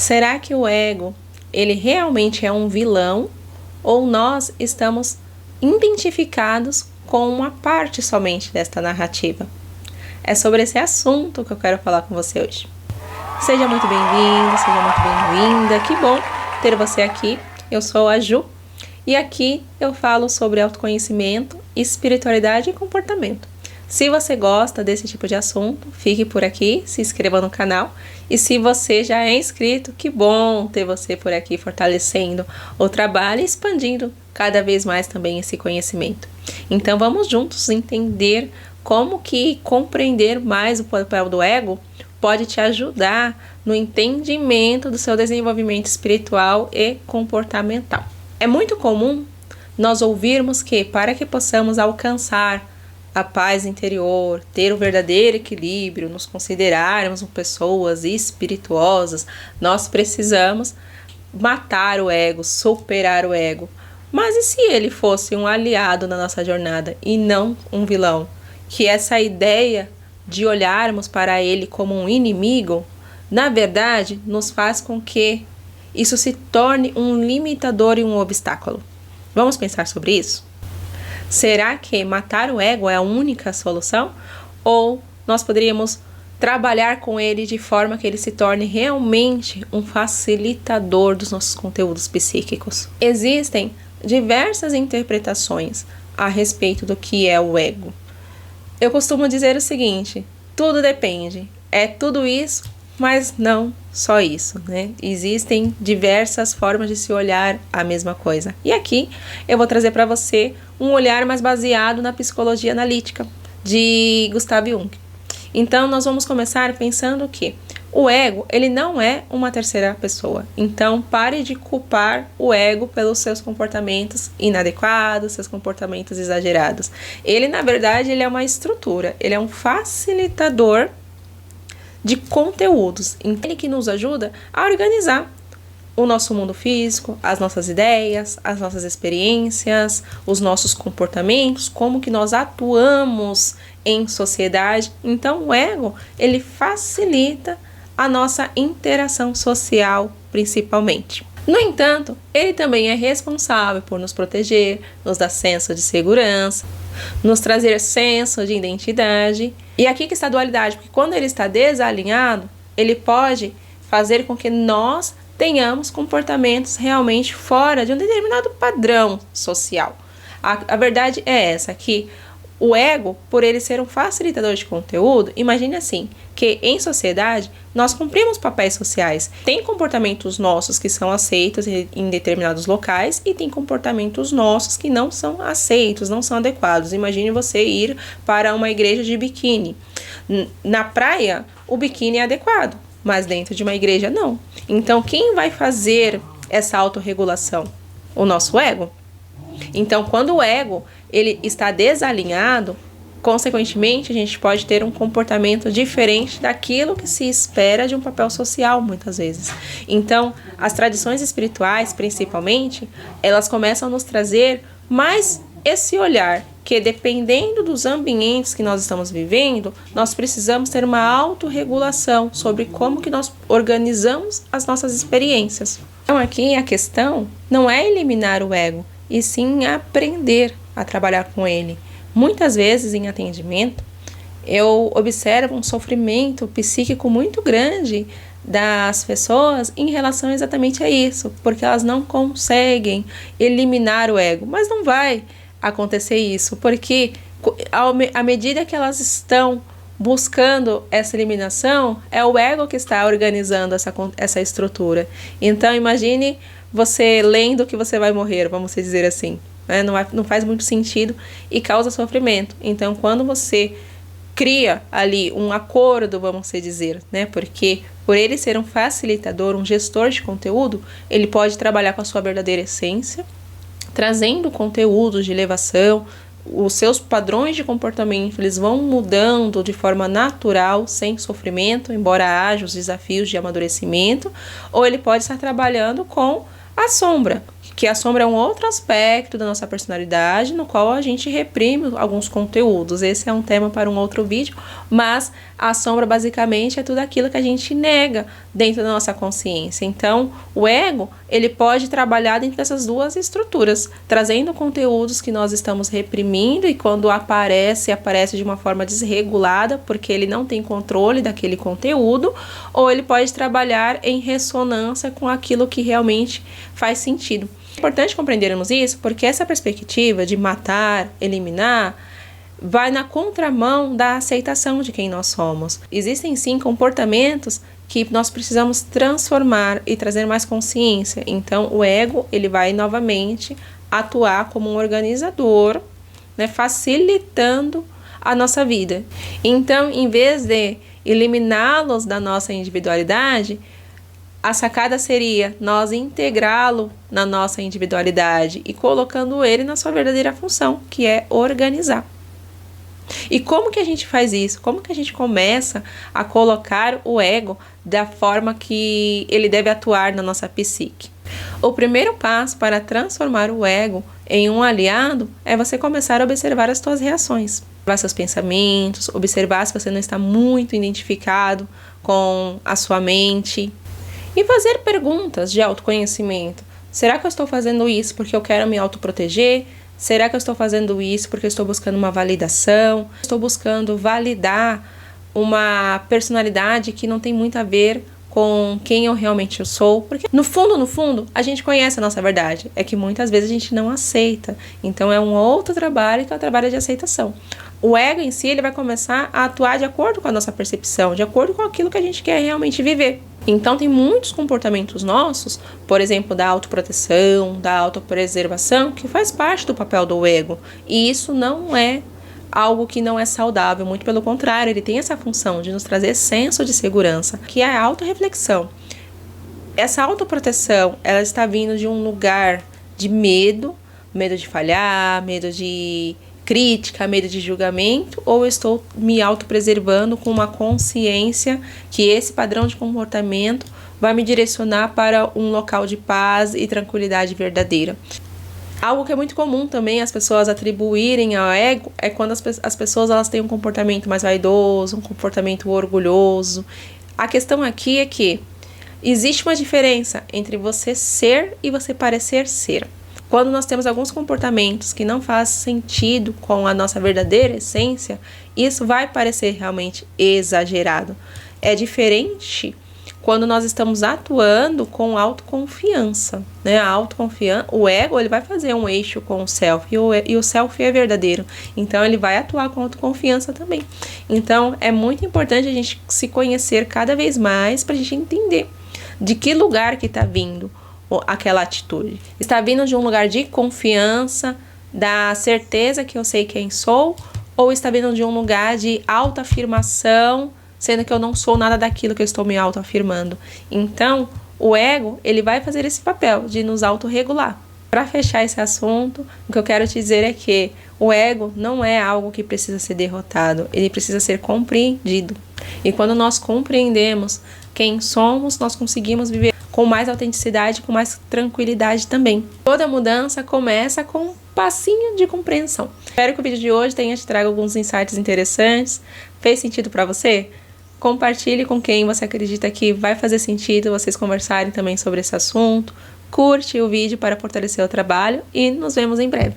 Será que o ego, ele realmente é um vilão ou nós estamos identificados com uma parte somente desta narrativa? É sobre esse assunto que eu quero falar com você hoje. Seja muito bem-vindo, seja muito bem-vinda. Que bom ter você aqui. Eu sou a Ju e aqui eu falo sobre autoconhecimento, espiritualidade e comportamento. Se você gosta desse tipo de assunto, fique por aqui, se inscreva no canal. E se você já é inscrito, que bom ter você por aqui fortalecendo o trabalho e expandindo cada vez mais também esse conhecimento. Então vamos juntos entender como que compreender mais o papel do ego pode te ajudar no entendimento do seu desenvolvimento espiritual e comportamental. É muito comum nós ouvirmos que para que possamos alcançar a paz interior, ter o verdadeiro equilíbrio, nos considerarmos pessoas espirituosas, nós precisamos matar o ego, superar o ego. Mas e se ele fosse um aliado na nossa jornada e não um vilão? Que essa ideia de olharmos para ele como um inimigo, na verdade, nos faz com que isso se torne um limitador e um obstáculo. Vamos pensar sobre isso? Será que matar o ego é a única solução? Ou nós poderíamos trabalhar com ele de forma que ele se torne realmente um facilitador dos nossos conteúdos psíquicos? Existem diversas interpretações a respeito do que é o ego. Eu costumo dizer o seguinte: tudo depende. É tudo isso, mas não só isso, né? Existem diversas formas de se olhar a mesma coisa. E aqui eu vou trazer para você um olhar mais baseado na psicologia analítica de Gustav Jung. Então nós vamos começar pensando que o ego, ele não é uma terceira pessoa. Então pare de culpar o ego pelos seus comportamentos inadequados, seus comportamentos exagerados. Ele, na verdade, ele é uma estrutura, ele é um facilitador de conteúdos. Ele que nos ajuda a organizar o nosso mundo físico, as nossas ideias, as nossas experiências, os nossos comportamentos, como que nós atuamos em sociedade. Então o ego, ele facilita a nossa interação social, principalmente. No entanto, ele também é responsável por nos proteger, nos dar senso de segurança, nos trazer senso de identidade. E aqui que está a dualidade, porque quando ele está desalinhado, ele pode fazer com que nós tenhamos comportamentos realmente fora de um determinado padrão social. A verdade é essa, que o ego, por ele ser um facilitador de conteúdo, imagine assim, que em sociedade nós cumprimos papéis sociais. Tem comportamentos nossos que são aceitos em determinados locais e tem comportamentos nossos que não são aceitos, não são adequados. Imagine você ir para uma igreja de biquíni. Na praia, o biquíni é adequado, mas dentro de uma igreja não. Então, quem vai fazer essa autorregulação? O nosso ego. Então, quando o ego ele está desalinhado, consequentemente, a gente pode ter um comportamento diferente daquilo que se espera de um papel social, muitas vezes. Então, as tradições espirituais, principalmente, elas começam a nos trazer mais esse olhar que, dependendo dos ambientes que nós estamos vivendo, nós precisamos ter uma autorregulação sobre como que nós organizamos as nossas experiências. Então, aqui a questão não é eliminar o ego, e sim aprender a trabalhar com ele. Muitas vezes em atendimento, eu observo um sofrimento psíquico muito grande das pessoas em relação exatamente a isso, porque elas não conseguem eliminar o ego, mas não vai acontecer isso, porque à medida que elas estão buscando essa eliminação, é o ego que está organizando essa estrutura. Então imagine você lendo que você vai morrer, vamos dizer assim, né? Não faz muito sentido e causa sofrimento. Então quando você cria ali um acordo, vamos dizer, né? Porque por ele ser um facilitador, um gestor de conteúdo, ele pode trabalhar com a sua verdadeira essência, trazendo conteúdos de elevação. Os seus padrões de comportamento eles vão mudando de forma natural, sem sofrimento, embora haja os desafios de amadurecimento, ou ele pode estar trabalhando com a sombra, que a sombra é um outro aspecto da nossa personalidade, no qual a gente reprime alguns conteúdos. Esse é um tema para um outro vídeo, mas a sombra basicamente é tudo aquilo que a gente nega dentro da nossa consciência. Então, o ego, ele pode trabalhar dentro dessas duas estruturas, trazendo conteúdos que nós estamos reprimindo e quando aparece de uma forma desregulada, porque ele não tem controle daquele conteúdo, ou ele pode trabalhar em ressonância com aquilo que realmente faz sentido. É importante compreendermos isso porque essa perspectiva de matar, eliminar, vai na contramão da aceitação de quem nós somos. Existem sim comportamentos que nós precisamos transformar e trazer mais consciência. Então o ego, ele vai novamente atuar como um organizador, né, facilitando a nossa vida. Então, em vez de eliminá-los da nossa individualidade, a sacada seria nós integrá-lo na nossa individualidade e colocando ele na sua verdadeira função, que é organizar. E como que a gente faz isso? Como que a gente começa a colocar o ego da forma que ele deve atuar na nossa psique? O primeiro passo para transformar o ego em um aliado é você começar a observar as suas reações, observar seus pensamentos, observar se você não está muito identificado com a sua mente e fazer perguntas de autoconhecimento. Será que eu estou fazendo isso porque eu quero me autoproteger? Será que eu estou fazendo isso porque eu estou buscando uma validação? Estou buscando validar uma personalidade que não tem muito a ver com quem eu realmente sou? Porque no fundo, a gente conhece a nossa verdade. É que muitas vezes a gente não aceita. Então é um outro trabalho que é o trabalho de aceitação. O ego em si, ele vai começar a atuar de acordo com a nossa percepção, de acordo com aquilo que a gente quer realmente viver. Então tem muitos comportamentos nossos, por exemplo, da autoproteção, da autopreservação, que faz parte do papel do ego. E isso não é algo que não é saudável, muito pelo contrário, ele tem essa função de nos trazer senso de segurança, que é a autorreflexão. Essa autoproteção, ela está vindo de um lugar de medo de falhar, medo de crítica, medo de julgamento, ou eu estou me autopreservando com uma consciência que esse padrão de comportamento vai me direcionar para um local de paz e tranquilidade verdadeira. Algo que é muito comum também as pessoas atribuírem ao ego é quando as pessoas elas têm um comportamento mais vaidoso, um comportamento orgulhoso. A questão aqui é que existe uma diferença entre você ser e você parecer ser. Quando nós temos alguns comportamentos que não fazem sentido com a nossa verdadeira essência, isso vai parecer realmente exagerado. É diferente quando nós estamos atuando com autoconfiança, né? A autoconfiança, o ego, ele vai fazer um eixo com o self, e o self é verdadeiro. Então, ele vai atuar com autoconfiança também. Então, é muito importante a gente se conhecer cada vez mais para a gente entender de que lugar que está vindo aquela atitude. Está vindo de um lugar de confiança, da certeza que eu sei quem sou, ou está vindo de um lugar de autoafirmação, sendo que eu não sou nada daquilo que eu estou me autoafirmando. Então, o ego, ele vai fazer esse papel de nos autorregular. Para fechar esse assunto, o que eu quero te dizer é que o ego não é algo que precisa ser derrotado, ele precisa ser compreendido. E quando nós compreendemos quem somos, nós conseguimos viver com mais autenticidade, com mais tranquilidade também. Toda mudança começa com um passinho de compreensão. Espero que o vídeo de hoje tenha te trago alguns insights interessantes. Fez sentido para você? Compartilhe com quem você acredita que vai fazer sentido vocês conversarem também sobre esse assunto. Curte o vídeo para fortalecer o trabalho e nos vemos em breve.